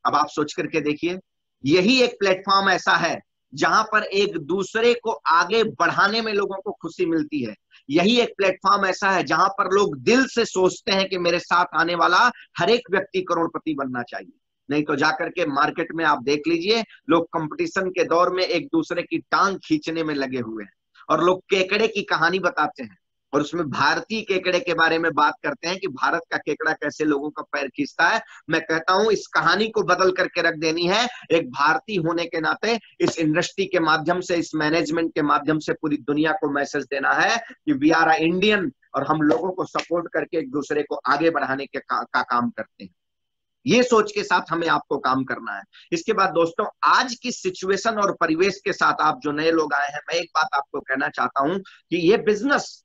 Speaker 2: अब आप सोच करके देखिए, यही एक प्लेटफॉर्म ऐसा है जहां पर एक दूसरे को आगे बढ़ाने में लोगों को खुशी मिलती है। यही एक प्लेटफॉर्म ऐसा है जहां पर लोग दिल से सोचते हैं कि मेरे साथ आने वाला हर एक व्यक्ति करोड़पति बनना चाहिए। नहीं तो जाकर के मार्केट में आप देख लीजिए, लोग कंपटीशन के दौर में एक दूसरे की टांग खींचने में लगे हुए हैं, और लोग केकड़े की कहानी बताते हैं और उसमें भारतीय केकड़े के बारे में बात करते हैं कि भारत का केकड़ा कैसे लोगों का पैर खींचता है। मैं कहता हूं इस कहानी को बदल करके रख देनी है। एक भारतीय होने के नाते इस इंडस्ट्री के माध्यम से, इस मैनेजमेंट के माध्यम से पूरी दुनिया को मैसेज देना है कि वी आर अ इंडियन, और हम लोगों को सपोर्ट करके एक दूसरे को आगे बढ़ाने के का काम करते हैं। ये सोच के साथ हमें आपको काम करना है। इसके बाद दोस्तों, आज की सिचुएशन और परिवेश के साथ आप जो नए लोग आए हैं, मैं एक बात आपको कहना चाहता हूं कि ये बिजनेस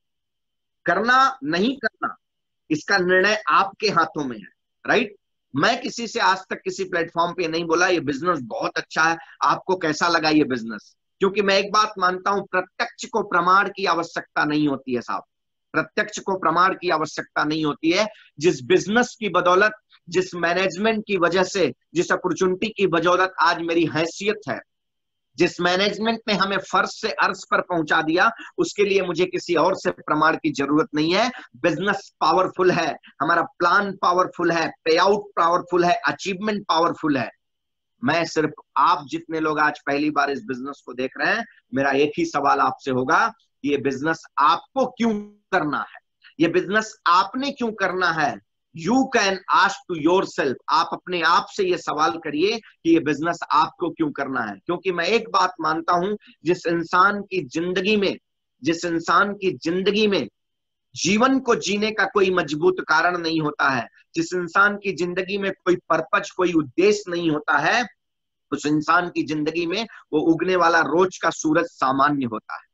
Speaker 2: करना नहीं करना, इसका निर्णय आपके हाथों में है। राइट? मैं किसी से आज तक किसी प्लेटफॉर्म पे नहीं बोला ये बिजनेस बहुत अच्छा है, आपको कैसा लगा ये बिजनेस। क्योंकि मैं एक बात मानता हूं, प्रत्यक्ष को प्रमाण की आवश्यकता नहीं होती है साहब, प्रत्यक्ष को प्रमाण की आवश्यकता नहीं होती है। जिस बिजनेस की बदौलत, जिस मैनेजमेंट की वजह से, जिस अपॉर्चुनिटी की बदौलत आज मेरी हैसियत है, जिस मैनेजमेंट ने हमें फर्श से अर्श पर पहुंचा दिया, उसके लिए मुझे किसी और से प्रमाण की जरूरत नहीं है। बिजनेस पावरफुल है, हमारा प्लान पावरफुल है, पे आउट पावरफुल है, अचीवमेंट पावरफुल है। मैं सिर्फ, आप जितने लोग आज पहली बार इस बिजनेस को देख रहे हैं, मेरा एक ही सवाल आपसे होगा, ये बिजनेस आपको क्यों करना है, ये बिजनेस आपने क्यों करना है। You can ask to yourself, आप अपने आप से ये सवाल करिए कि ये बिजनेस आपको क्यों करना है। क्योंकि मैं एक बात मानता हूं, जिस इंसान की जिंदगी में जीवन को जीने का कोई मजबूत कारण नहीं होता है, जिस इंसान की जिंदगी में कोई पर्पज, कोई उद्देश्य नहीं होता है, उस इंसान की जिंदगी में वो उगने वाला रोज का सूरज सामान्य होता है।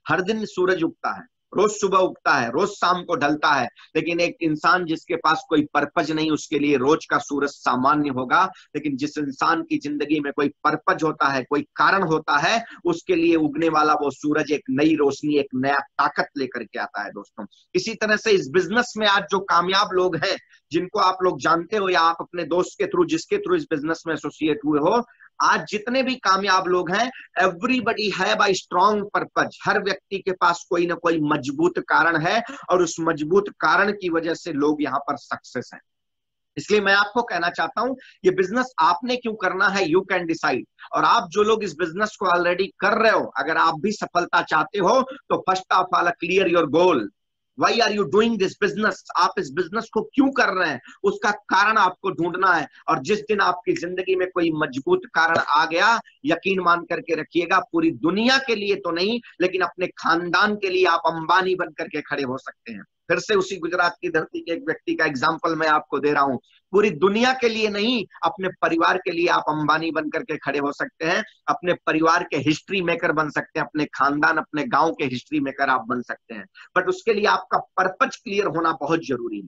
Speaker 2: हर दिन सूरज उगता है, रोज सुबह उगता है, रोज शाम को ढलता है, लेकिन एक इंसान जिसके पास कोई पर्पज नहीं, उसके लिए रोज का सूरज सामान्य होगा। लेकिन जिस इंसान की जिंदगी में कोई पर्पज होता है, कोई कारण होता है, उसके लिए उगने वाला वो सूरज एक नई रोशनी, एक नया ताकत लेकर के आता है दोस्तों। इसी तरह से इस बिजनेस में आज जो कामयाब लोग हैं, जिनको आप लोग जानते हो या आप अपने दोस्त के थ्रू, जिसके थ्रू इस बिजनेस में एसोसिएट हुए हो, आज जितने भी कामयाब लोग हैं, everybody have a strong purpose. हर व्यक्ति के पास कोई ना कोई मजबूत कारण है और उस मजबूत कारण की वजह से लोग यहाँ पर सक्सेस हैं। इसलिए मैं आपको कहना चाहता हूं, ये बिजनेस आपने क्यों करना है, यू कैन डिसाइड। और आप जो लोग इस बिजनेस को ऑलरेडी कर रहे हो, अगर आप भी सफलता चाहते हो तो first of all clear your goal. Why are you doing this business, आप इस बिजनेस को क्यों कर रहे हैं, उसका कारण आपको ढूंढना है। और जिस दिन आपकी जिंदगी में कोई मजबूत कारण आ गया, यकीन मान करके रखिएगा, पूरी दुनिया के लिए तो नहीं, लेकिन अपने खानदान के लिए आप अंबानी बन करके खड़े हो सकते हैं। फिर से उसी गुजरात की धरती के एक व्यक्ति का एग्जाम्पल मैं आपको दे रहा हूं। पूरी दुनिया के लिए नहीं, अपने परिवार के लिए आप अंबानी बन करके खड़े हो सकते हैं, अपने परिवार के हिस्ट्री मेकर बन सकते हैं, अपने खानदान, अपने गांव के हिस्ट्री मेकर आप बन सकते हैं। बट उसके लिए आपका पर्पज क्लियर होना बहुत जरूरी है।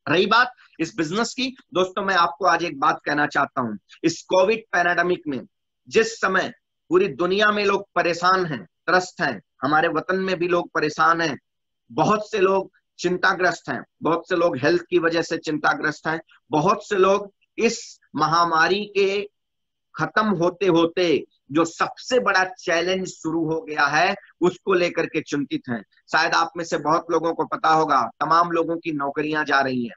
Speaker 2: रही बात इस बिजनेस की, दोस्तों मैं आपको आज एक बात कहना चाहता हूं। इस कोविड पैराडेमिक में जिस समय पूरी दुनिया में लोग परेशान हैं, त्रस्त हैं, हमारे वतन में भी लोग परेशान हैं, बहुत से लोग चिंताग्रस्त हैं, बहुत से लोग हेल्थ की वजह से चिंताग्रस्त हैं, बहुत से लोग इस महामारी के खत्म होते होते जो सबसे बड़ा चैलेंज शुरू हो गया है उसको लेकर के चिंतित हैं। शायद आप में से बहुत लोगों को पता होगा, तमाम लोगों की नौकरियां जा रही हैं।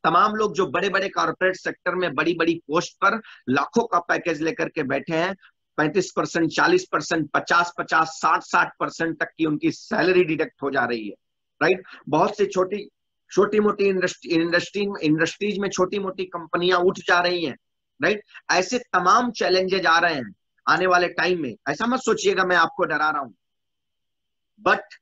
Speaker 2: तमाम लोग जो बड़े बड़े कॉर्पोरेट सेक्टर में बड़ी बड़ी पोस्ट पर लाखों का पैकेज लेकर के बैठे हैं, 35%, 40%, 50-50, 60-60% तक की उनकी सैलरी डिडक्ट हो जा रही है, राइट। बहुत सी छोटी मोटी इंडस्ट्रीज में छोटी मोटी कंपनियां उठ जा रही हैं, राइट। ऐसे तमाम चैलेंजेस आ रहे हैं आने वाले टाइम में। ऐसा मत सोचिएगा मैं आपको डरा रहा हूं, बट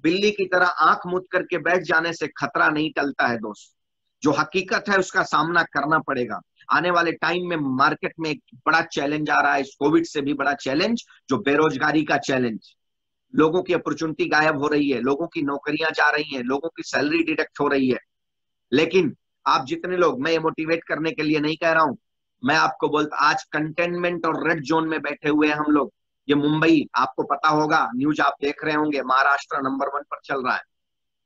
Speaker 2: बिल्ली की तरह आंख मूंद करके बैठ जाने से खतरा नहीं टलता है दोस्त। जो हकीकत है उसका सामना करना पड़ेगा। आने वाले टाइम में मार्केट में एक बड़ा चैलेंज आ रहा है, इस कोविड से भी बड़ा चैलेंज, जो बेरोजगारी का चैलेंज। लोगों की अपॉर्चुनिटी गायब हो रही है, लोगों की नौकरियां जा रही हैं, लोगों की सैलरी डिडक्ट हो रही है। लेकिन आप जितने लोग, मैं ये मोटिवेट करने के लिए नहीं कह रहा हूं, मैं आपको बोलता, आज कंटेनमेंट और रेड जोन में बैठे हुए हैं हम लोग। ये मुंबई, आपको पता होगा, न्यूज आप देख रहे होंगे, महाराष्ट्र नंबर 1 पर चल रहा है,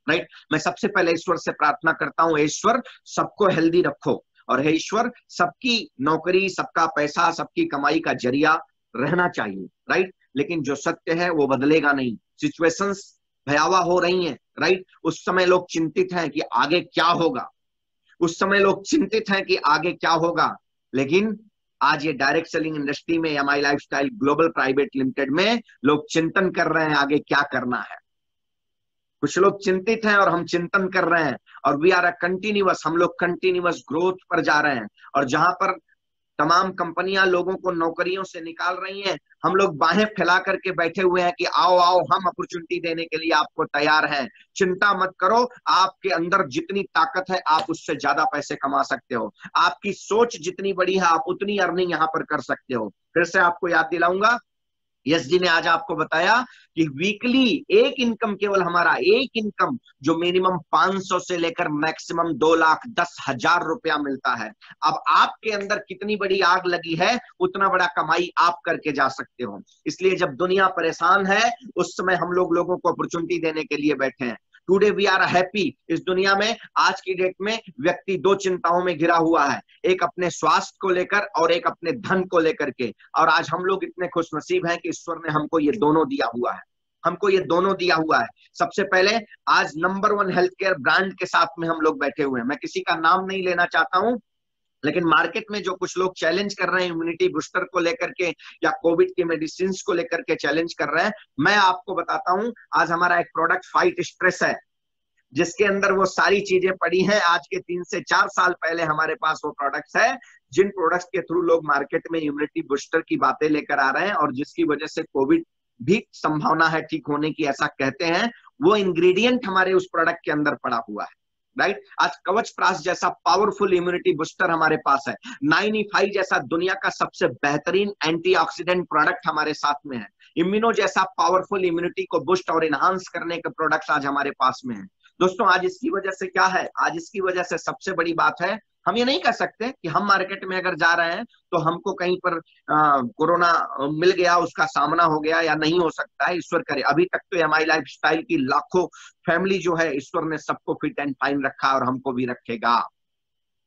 Speaker 2: राइट। मैं सबसे पहले ईश्वर से प्रार्थना करता हूं, ईश्वर सबको हेल्दी रखो, और हे ईश्वर सबकी नौकरी, सबका पैसा, सबकी कमाई का जरिया रहना चाहिए, राइट। लेकिन जो सत्य है वो बदलेगा नहीं। सिचुएशंस भयावह हो रही हैं, राइट। उस समय लोग चिंतित हैं कि आगे क्या होगा, उस समय लोग चिंतित हैं कि आगे क्या होगा। लेकिन आज ये डायरेक्ट सेलिंग इंडस्ट्री में, MI lifestyle global private limited में लोग चिंतन कर रहे हैं आगे क्या करना है। कुछ लोग चिंतित हैं और हम चिंतन कर रहे हैं, और वी आर अ कंटिन्यूअस, हम लोग कंटिन्यूअस ग्रोथ पर जा रहे हैं। और जहां पर तमाम कंपनियां लोगों को नौकरियों से निकाल रही हैं, हम लोग बाहें फैला करके बैठे हुए हैं कि आओ आओ, हम अपॉर्चुनिटी देने के लिए आपको तैयार हैं। चिंता मत करो, आपके अंदर जितनी ताकत है आप उससे ज्यादा पैसे कमा सकते हो। आपकी सोच जितनी बड़ी है आप उतनी अर्निंग यहाँ पर कर सकते हो। फिर से आपको याद दिलाऊंगा, यस जी ने आज आपको बताया कि वीकली एक इनकम, केवल हमारा एक इनकम जो मिनिमम 500 से लेकर मैक्सिमम 2,10,000 रुपया मिलता है। अब आपके अंदर कितनी बड़ी आग लगी है, उतना बड़ा कमाई आप करके जा सकते हो। इसलिए जब दुनिया परेशान है उस समय हम लोगों को अपॉर्चुनिटी देने के लिए बैठे हैं। Today we are happy. इस दुनिया में आज की डेट में व्यक्ति 2 चिंताओं में घिरा हुआ है, एक अपने स्वास्थ्य को लेकर और एक अपने धन को लेकर के। और आज हम लोग इतने खुशनसीब हैं कि ईश्वर ने हमको ये दोनों दिया हुआ है, हमको ये दोनों दिया हुआ है। सबसे पहले आज नंबर 1 हेल्थ केयर ब्रांड के साथ में हम लोग बैठे हुए हैं। मैं किसी का नाम नहीं लेना चाहता हूं, लेकिन मार्केट में जो कुछ लोग चैलेंज कर रहे हैं इम्यूनिटी बूस्टर को लेकर के या कोविड के मेडिसिन को लेकर के चैलेंज कर रहे हैं, मैं आपको बताता हूं, आज हमारा एक प्रोडक्ट फाइट स्ट्रेस है, जिसके अंदर वो सारी चीजें पड़ी हैं। आज के 3 से 4 साल पहले हमारे पास वो प्रोडक्ट्स है, जिन प्रोडक्ट्स के थ्रू लोग मार्केट में इम्यूनिटी बूस्टर की बातें लेकर आ रहे हैं, और जिसकी वजह से कोविड भी संभावना है ठीक होने की, ऐसा कहते हैं। वो इंग्रेडिएंट हमारे उस प्रोडक्ट के अंदर पड़ा हुआ है। राइट। आज कवच प्राश जैसा पावरफुल इम्यूनिटी बूस्टर हमारे पास है। 9E5 जैसा दुनिया का सबसे बेहतरीन एंटीऑक्सीडेंट प्रोडक्ट हमारे साथ में है। इम्यूनो जैसा पावरफुल इम्यूनिटी को बूस्ट और इनहांस करने के प्रोडक्ट्स आज हमारे पास में है। दोस्तों आज इसकी वजह से क्या है, आज इसकी वजह से सबसे बड़ी बात है, हम ये नहीं कह सकते कि हम मार्केट में अगर जा रहे हैं तो हमको कहीं पर कोरोना मिल गया, उसका सामना हो गया, या नहीं हो सकता है, ईश्वर करे। अभी तक तो एमआई लाइफस्टाइल की लाखों फैमिली जो है, ईश्वर ने सबको फिट एंड फाइन रखा और हमको भी रखेगा,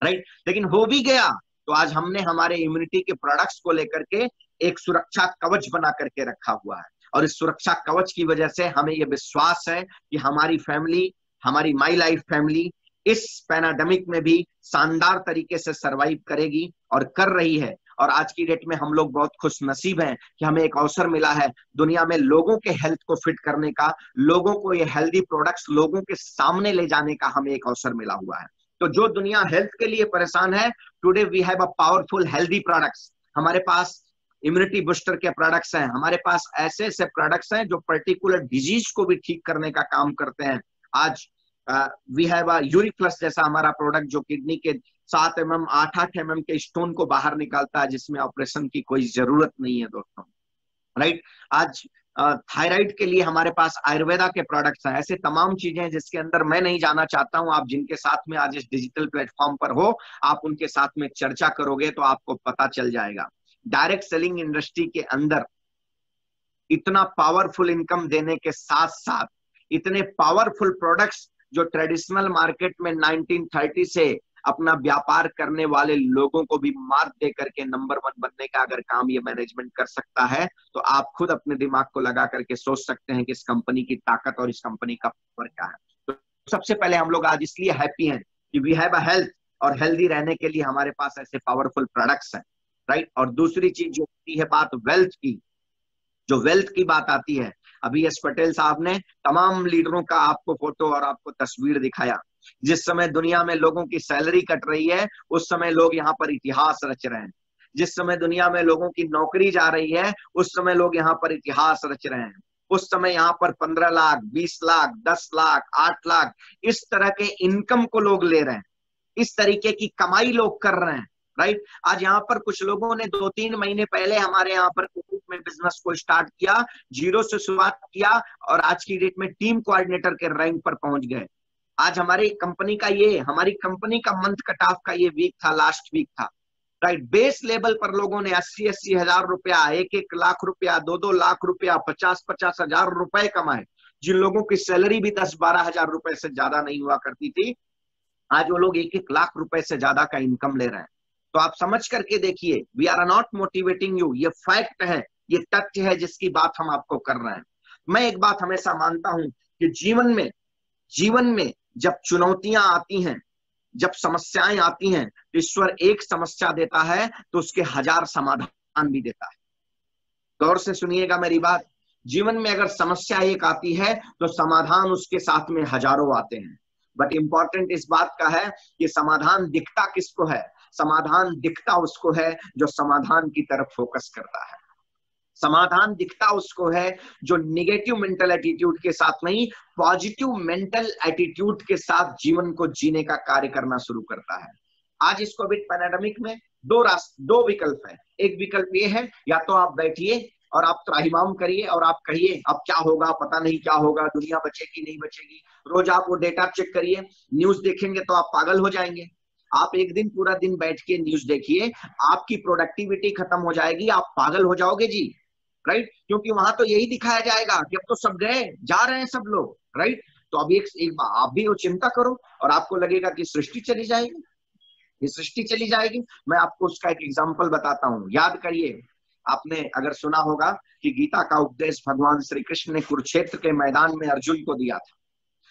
Speaker 2: राइट। लेकिन हो भी गया तो आज हमने हमारे इम्यूनिटी के प्रोडक्ट्स को लेकर के एक सुरक्षा कवच बना करके रखा हुआ है। और इस सुरक्षा कवच की वजह से हमें यह विश्वास है कि हमारी फैमिली, हमारी माई लाइफ फैमिली इस पैनाडेमिक में भी शानदार तरीके से सरवाइव करेगी और कर रही है। और आज की डेट में हम लोग बहुत खुश नसीब हैं कि हमें एक अवसर मिला है दुनिया में लोगों के हेल्थ को फिट करने का, लोगों को ये हेल्दी प्रोडक्ट्स लोगों के सामने ले जाने का हमें एक अवसर मिला हुआ है। तो जो दुनिया हेल्थ के लिए परेशान है, today we have a powerful healthy products. हमारे पास इम्यूनिटी बूस्टर के प्रोडक्ट्स हैं, हमारे पास ऐसे ऐसे प्रोडक्ट्स हैं जो पर्टिकुलर डिजीज को भी ठीक करने का काम करते हैं। आज वी हैव अ यूरिफ्लक्स जैसा हमारा प्रोडक्ट जो किडनी के 7 mm 8 mm के स्टोन को बाहर निकालता है, जिसमें ऑपरेशन की कोई जरूरत नहीं है दोस्तों, राइट। आज थायराइड के लिए हमारे पास आयुर्वेदा के प्रोडक्ट्स हैं। ऐसे तमाम चीजें हैं जिसके अंदर मैं नहीं जाना चाहता हूं। आप जिनके साथ में आज इस डिजिटल प्लेटफॉर्म पर हो, आप उनके साथ में चर्चा करोगे तो आपको पता चल जाएगा। डायरेक्ट सेलिंग इंडस्ट्री के अंदर इतना पावरफुल इनकम देने के साथ साथ इतने पावरफुल प्रोडक्ट्स जो ट्रेडिशनल मार्केट में 1930 से अपना व्यापार करने वाले लोगों को भी मात दे करके नंबर 1 बनने का अगर काम ये मैनेजमेंट कर सकता है, तो आप खुद अपने दिमाग को लगा करके सोच सकते हैं कि इस कंपनी की ताकत और इस कंपनी का पावर क्या है। तो सबसे पहले हम लोग आज इसलिए हैप्पी हैं कि वी हैव अ हेल्थ, और हेल्दी रहने के लिए हमारे पास ऐसे पावरफुल प्रोडक्ट्स हैं, राइट। और दूसरी चीज जो होती है बात वेल्थ की, जो वेल्थ की बात आती है, अभी एस पटेल साहब ने तमाम लीडरों का आपको फोटो और आपको तस्वीर दिखाया। जिस समय दुनिया में लोगों की सैलरी कट रही है, उस समय लोग यहाँ पर इतिहास रच रहे हैं। जिस समय दुनिया में लोगों की नौकरी जा रही है, उस समय लोग यहाँ पर इतिहास रच रहे हैं। उस समय यहाँ पर 15 लाख, 20 लाख, 10 लाख, 8 लाख इस तरह के इनकम को लोग ले रहे हैं, इस तरीके की कमाई लोग कर रहे हैं, राइट। आज यहाँ पर कुछ लोगों ने 2-3 महीने पहले हमारे यहाँ पर कोविड में बिजनेस को स्टार्ट किया, जीरो से शुरुआत किया, और आज की डेट में टीम कोऑर्डिनेटर के रैंक पर पहुंच गए। आज हमारी कंपनी का मंथ कट ऑफ का ये वीक था, लास्ट वीक था, राइट। बेस लेवल पर लोगों ने 80-80 हजार रुपया, 1-1 लाख रुपया, 2-2 लाख रुपया, 50-50 हजार रुपए कमाए। जिन लोगों की सैलरी भी 10-12 हजार रुपए से ज्यादा नहीं हुआ करती थी, आज वो लोग 1-1 लाख रुपए से ज्यादा का इनकम ले रहे हैं। तो आप समझ करके देखिए, we are not motivating you, ये फैक्ट है, ये तथ्य है जिसकी बात हम आपको कर रहे हैं। मैं एक बात हमेशा मानता हूं कि जीवन में जब चुनौतियां आती हैं, जब समस्याएं आती हैं, तो ईश्वर एक समस्या देता है तो उसके 1000 समाधान भी देता है। गौर से सुनिएगा मेरी बात। जीवन में अगर समस्या एक आती है तो समाधान उसके साथ में हजारों आते हैं। बट इंपॉर्टेंट इस बात का है कि समाधान दिखता किसको है? समाधान दिखता उसको है जो समाधान की तरफ फोकस करता है। समाधान दिखता उसको है जो निगेटिव मेंटल एटीट्यूड के साथ नहीं, पॉजिटिव मेंटल एटीट्यूड के साथ जीवन को जीने का कार्य करना शुरू करता है। आज इस कोविड पैंडेमिक में दो विकल्प है। एक विकल्प ये है, या तो आप बैठिए और आप त्राहिमाम करिए और आप कहिए अब क्या होगा, पता नहीं क्या होगा, दुनिया बचेगी नहीं बचेगी। रोज आप वो डेटा चेक करिए, न्यूज देखेंगे तो आप पागल हो जाएंगे। आप एक दिन पूरा दिन बैठ के न्यूज देखिए, आपकी प्रोडक्टिविटी खत्म हो जाएगी, आप पागल हो जाओगे जी, राइट। क्योंकि वहां तो यही दिखाया जाएगा कि अब तो सब गए, जा रहे हैं सब लोग, राइट। तो अब एक बार आप भी वो चिंता करो और आपको लगेगा कि सृष्टि चली जाएगी, ये सृष्टि चली जाएगी। मैं आपको उसका एक एग्जांपल बताता हूँ, याद करिए। आपने अगर सुना होगा कि गीता का उपदेश भगवान श्री कृष्ण ने कुरुक्षेत्र के मैदान में अर्जुन को दिया था,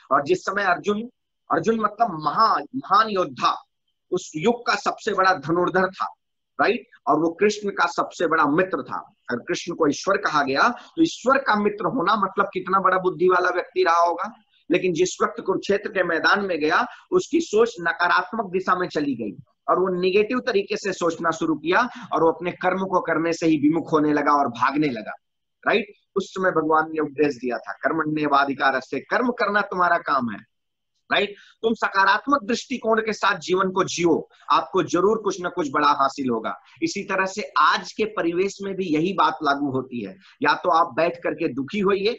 Speaker 2: और जिस समय अर्जुन मतलब महान योद्धा, उस युग का सबसे बड़ा धनुर्धर था, राइट। और वो कृष्ण का सबसे बड़ा मित्र था। अगर कृष्ण को ईश्वर कहा गया तो ईश्वर का मित्र होना मतलब कितना बड़ा बुद्धि वाला व्यक्ति रहा होगा। लेकिन जिस वक्त कुरुक्षेत्र के मैदान में गया, उसकी सोच नकारात्मक दिशा में चली गई और वो निगेटिव तरीके से सोचना शुरू किया और वो अपने कर्म को करने से ही विमुख होने लगा और भागने लगा, राइट। उस समय भगवान ने उपदेश दिया था, कर्मण्येवाधिकारस्ते, कर्म करना तुम्हारा काम है, राइट। तुम सकारात्मक दृष्टिकोण के साथ जीवन को जियो, आपको जरूर कुछ ना कुछ बड़ा हासिल होगा। इसी तरह से आज के परिवेश में भी यही बात लागू होती है। या तो आप बैठ करके दुखी होइए,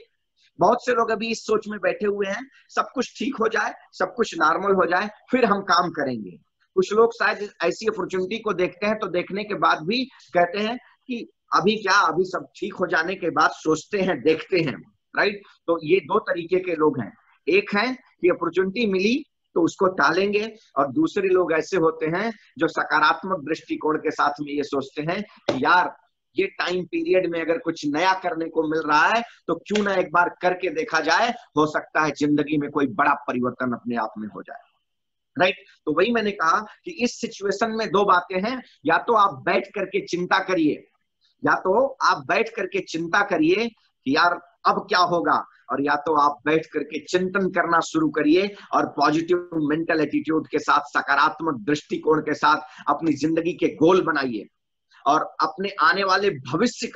Speaker 2: बहुत से लोग अभी इस सोच में बैठे हुए हैं सब कुछ ठीक हो जाए, सब कुछ नॉर्मल हो जाए, फिर हम काम करेंगे। कुछ लोग शायद ऐसी अपॉर्चुनिटी को देखते हैं तो देखने के बाद भी कहते हैं कि अभी क्या, अभी सब ठीक हो जाने के बाद सोचते हैं, देखते हैं। राइट। तो ये दो तरीके के लोग हैं। एक है कि अपॉर्चुनिटी मिली तो उसको टालेंगे, और दूसरे लोग ऐसे होते हैं जो सकारात्मक दृष्टिकोण के साथ में ये सोचते हैं कि यार ये टाइम पीरियड में अगर कुछ नया करने को मिल रहा है तो क्यों ना एक बार करके देखा जाए, हो सकता है जिंदगी में कोई बड़ा परिवर्तन अपने आप में हो जाए। राइट। तो वही मैंने कहा कि इस सिचुएशन में दो बातें हैं, या तो आप बैठ करके चिंता करिए, या तो आप बैठ करके चिंता करिए कि यार अब क्या होगा, और या तो आप बैठ करके चिंतन करना शुरू करिए और पॉजिटिव मेंटल एटीट्यूड के साथ, सकारात्मक दृष्टिकोण के साथ अपनी जिंदगी के गोल बनाइए, और अपने आने वाले भविष्य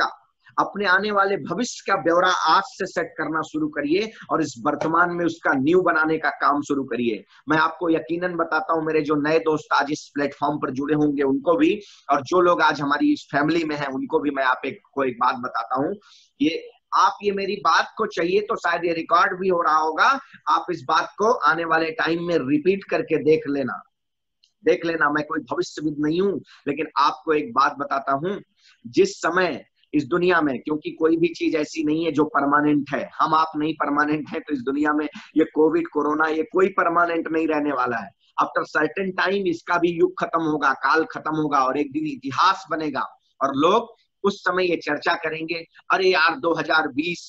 Speaker 2: का ब्यौरा आज से सेट करना शुरू करिए, और इस वर्तमान में उसका न्यू बनाने का काम शुरू करिए। मैं आपको यकीनन बताता हूं, मेरे जो नए दोस्त आज इस प्लेटफॉर्म पर जुड़े होंगे उनको भी, और जो लोग आज हमारी इस फैमिली में हैं उनको भी मैं आपको एक बात बताता हूं, ये मेरी बात को चाहिए तो शायद ये रिकॉर्ड भी हो रहा होगा, आप इस बात को आने वाले टाइम में रिपीट करके देख लेना। मैं कोई भविष्यविद नहीं हूं, लेकिन आपको एक बात बताता हूं, जिस समय इस दुनिया में, क्योंकि कोई भी चीज ऐसी नहीं है जो परमानेंट है, हम आप नहीं परमानेंट है, तो इस दुनिया में ये कोविड, कोरोना, ये कोई परमानेंट नहीं रहने वाला है। आफ्टर सर्टेन टाइम इसका भी युग खत्म होगा, काल खत्म होगा, और एक दिन इतिहास बनेगा, और लोग उस समय ये चर्चा करेंगे, अरे यार 2020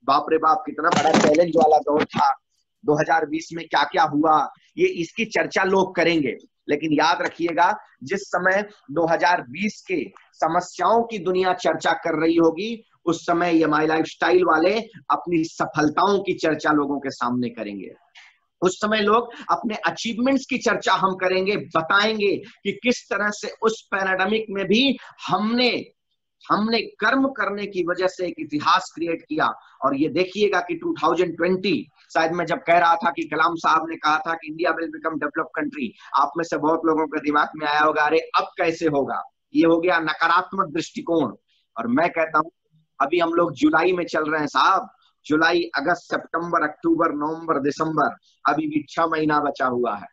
Speaker 2: बाप रे बाप कितना बड़ा चैलेंज वाला दौर था, 2020 में क्या क्या हुआ, ये इसकी चर्चा लोग करेंगे। लेकिन याद रखिएगा, जिस समय 2020 के समस्याओं की दुनिया चर्चा कर रही होगी, उस समय ये माय लाइफस्टाइल वाले अपनी सफलताओं की चर्चा लोगों के सामने करेंगे। उस समय लोग अपने अचीवमेंट्स की चर्चा हम करेंगे, बताएंगे कि किस तरह से उस पैराडामिक में भी हमने कर्म करने की वजह से एक इतिहास क्रिएट किया। और ये देखिएगा कि 2020, शायद मैं जब कह रहा था कि कलाम साहब ने कहा था कि India will become developed country, आप में से बहुत लोगों के दिमाग में आया होगा, अरे अब कैसे होगा, ये हो गया नकारात्मक दृष्टिकोण। और मैं कहता हूं, अभी हम लोग जुलाई में चल रहे हैं साहब, जुलाई, अगस्त, सितंबर, अक्टूबर, नवंबर, दिसंबर, अभी भी 6 महीना बचा हुआ है।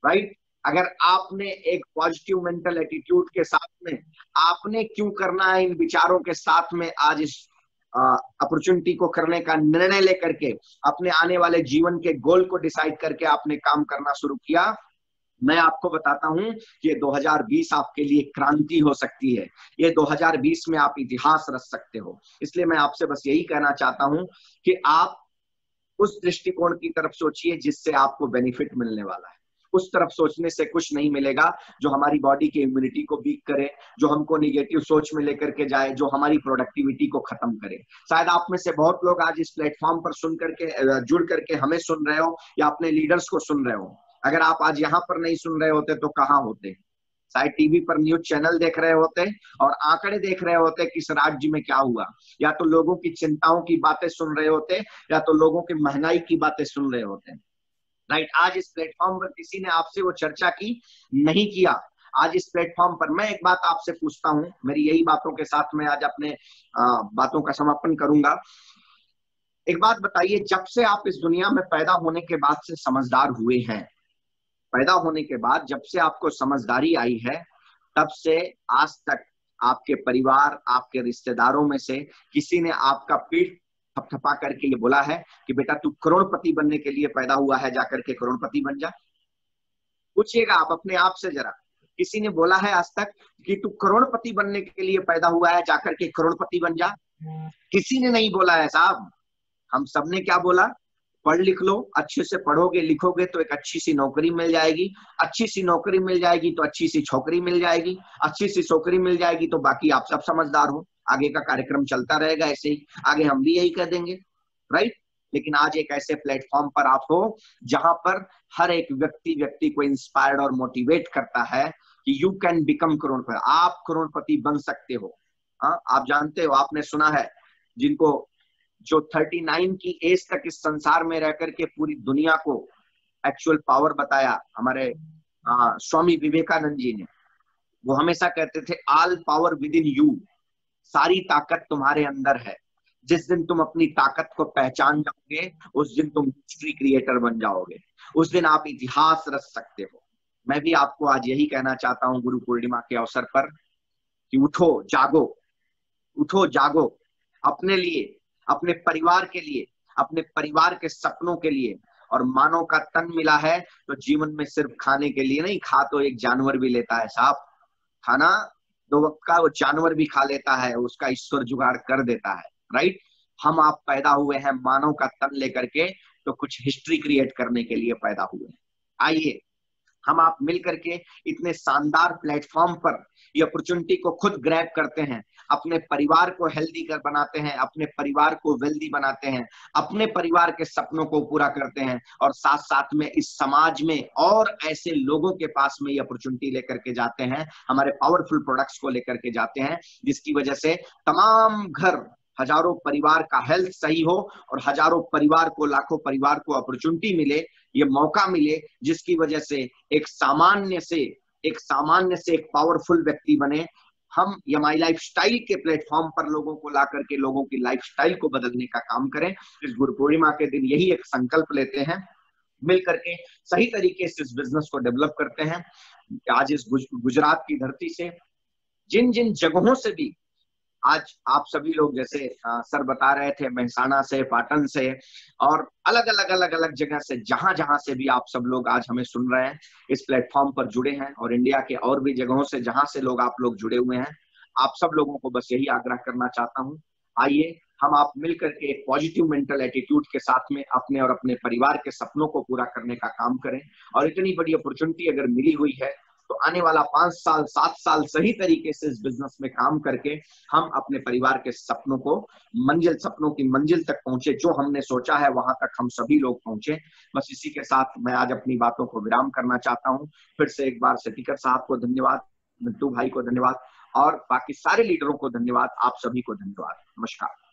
Speaker 2: राइट। अगर आपने एक पॉजिटिव मेंटल एटीट्यूड के साथ में, आपने क्यों करना है इन विचारों के साथ में आज इस अपॉर्चुनिटी को करने का निर्णय लेकर के, अपने आने वाले जीवन के गोल को डिसाइड करके आपने काम करना शुरू किया, मैं आपको बताता हूं कि 2020 आपके लिए क्रांति हो सकती है। ये 2020 में आप इतिहास रच सकते हो। इसलिए मैं आपसे बस यही कहना चाहता हूं कि आप उस दृष्टिकोण की तरफ सोचिए जिससे आपको बेनिफिट मिलने वाला है। उस तरफ सोचने से कुछ नहीं मिलेगा जो हमारी बॉडी की इम्यूनिटी को वीक करे, जो हमको निगेटिव सोच में लेकर के जाए, जो हमारी प्रोडक्टिविटी को खत्म करे। शायद आप में से बहुत लोग आज इस प्लेटफॉर्म पर सुन करके, जुड़ करके हमें सुन रहे हो या अपने लीडर्स को सुन रहे हो। अगर आप आज यहाँ पर नहीं सुन रहे होते तो कहाँ होते? शायद टीवी पर न्यूज चैनल देख रहे होते और आंकड़े देख रहे होते कि इस राज्य में क्या हुआ, या तो लोगों की चिंताओं की बातें सुन रहे होते, या तो लोगों की महंगाई की बातें सुन रहे होते। राइट। आज इस प्लेटफॉर्म पर किसी ने आपसे वो चर्चा की नहीं किया। आज इस प्लेटफॉर्म पर मैं एक बात आपसे पूछता हूं, मेरी यही बातों के साथ मैं आज अपने बातों का समापन करूंगा। एक बात बताइए, जब से आप इस दुनिया में पैदा होने के बाद से समझदार हुए हैं, पैदा होने के बाद जब से आपको समझदारी आई है, तब से आज तक आपके परिवार, आपके रिश्तेदारों में से किसी ने आपका पीठ थपथपा करके ये बोला है कि बेटा तू करोड़पति बनने के लिए पैदा हुआ है, जाकर के करोड़पति बन जा? पूछिएगा आप अपने आप से जरा, किसी ने बोला है आज तक कि तू करोड़पति बनने के लिए पैदा हुआ है, जाकर के करोड़पति बन जा? किसी ने नहीं बोला है साहब। हम सबने क्या बोला? पढ़ लिख लो, अच्छे से पढ़ोगे लिखोगे तो एक अच्छी सी नौकरी मिल जाएगी, अच्छी सी नौकरी मिल जाएगी तो अच्छी सी छोकरी मिल जाएगी, अच्छी सी छोकरी मिल जाएगी तो बाकी आप सब समझदार हो, आगे का कार्यक्रम चलता रहेगा ऐसे ही, आगे हम भी यही कर देंगे। राइट। लेकिन आज एक ऐसे प्लेटफॉर्म पर आप हो जहां पर हर एक व्यक्ति को इंस्पायर्ड और मोटिवेट करता है कि यू कैन बिकम करोड़पति, आप करोड़पति बन सकते हो। आप जानते हो, आपने सुना है जिनको जो 39 की एज तक इस संसार में रह करके पूरी दुनिया को एक्चुअल पावर बताया हमारे स्वामी विवेकानंद जी ने। वो हमेशा कहते थे all power with in you, सारी ताकत तुम्हारे अंदर है। जिस दिन तुम अपनी ताकत को पहचान जाओगे उस दिन तुम हिस्ट्री क्रिएटर बन जाओगे, उस दिन आप इतिहास रच सकते हो। मैं भी आपको आज यही कहना चाहता हूं गुरु पूर्णिमा के अवसर पर कि उठो जागो, उठो जागो, अपने लिए, अपने परिवार के लिए, अपने परिवार के सपनों के लिए। और मानव का तन मिला है तो जीवन में सिर्फ खाने के लिए नहीं, खा तो एक जानवर भी लेता है साहब, खाना 2 वक्त का वो जानवर भी खा लेता है, उसका ईश्वर जुगाड़ कर देता है, राइट। हम आप पैदा हुए हैं मानव का तन लेकर के, तो कुछ हिस्ट्री क्रिएट करने के लिए पैदा हुए हैं। आइए हम आप मिलकर के इतने शानदार प्लेटफॉर्म पर ये अपॉर्चुनिटी को खुद ग्रैब करते हैं, अपने परिवार को हेल्दी कर बनाते हैं, अपने परिवार को वेल्दी बनाते हैं, अपने परिवार के सपनों को पूरा करते हैं, और साथ साथ में इस समाज में और ऐसे लोगों के पास में ये अपॉर्चुनिटी लेकर के जाते हैं, हमारे पावरफुल प्रोडक्ट्स को लेकर के जाते हैं, जिसकी वजह से तमाम घर, हजारों परिवार का हेल्थ सही हो और हजारों परिवार को, लाखों परिवार को अपॉर्चुनिटी मिले, ये मौका मिले, जिसकी वजह से एक सामान्य से एक पावरफुल व्यक्ति बने। हम यमाई लाइफस्टाइल के प्लेटफॉर्म पर लोगों को ला करके लोगों की लाइफस्टाइल को बदलने का काम करें। इस गुरु पूर्णिमा के दिन यही एक संकल्प लेते हैं, मिल करके सही तरीके से इस बिजनेस को डेवलप करते हैं। आज इस गुजरात की धरती से, जिन जिन जगहों से भी आज आप सभी लोग, जैसे सर बता रहे थे, मेहसाणा से, पाटन से और अलग अलग जगह से, जहां जहां से भी आप सब लोग आज हमें सुन रहे हैं, इस प्लेटफॉर्म पर जुड़े हैं, और इंडिया के और भी जगहों से जहां से लोग आप लोग जुड़े हुए हैं, आप सब लोगों को बस यही आग्रह करना चाहता हूं, आइए हम आप मिलकर के एक पॉजिटिव मेंटल एटीट्यूड के साथ में अपने और अपने परिवार के सपनों को पूरा करने का काम करें। और इतनी बड़ी अपॉर्चुनिटी अगर मिली हुई है तो आने वाला 5 साल 7 साल सही तरीके से इस बिजनेस में काम करके हम अपने परिवार के सपनों को, सपनों की मंजिल तक पहुंचे, जो हमने सोचा है वहां तक हम सभी लोग पहुंचे। बस इसी के साथ मैं आज अपनी बातों को विराम करना चाहता हूं। फिर से एक बार सेटिकर साहब को धन्यवाद, मिट्टू भाई को धन्यवाद, और बाकी सारे लीडरों को धन्यवाद, आप सभी को धन्यवाद। नमस्कार।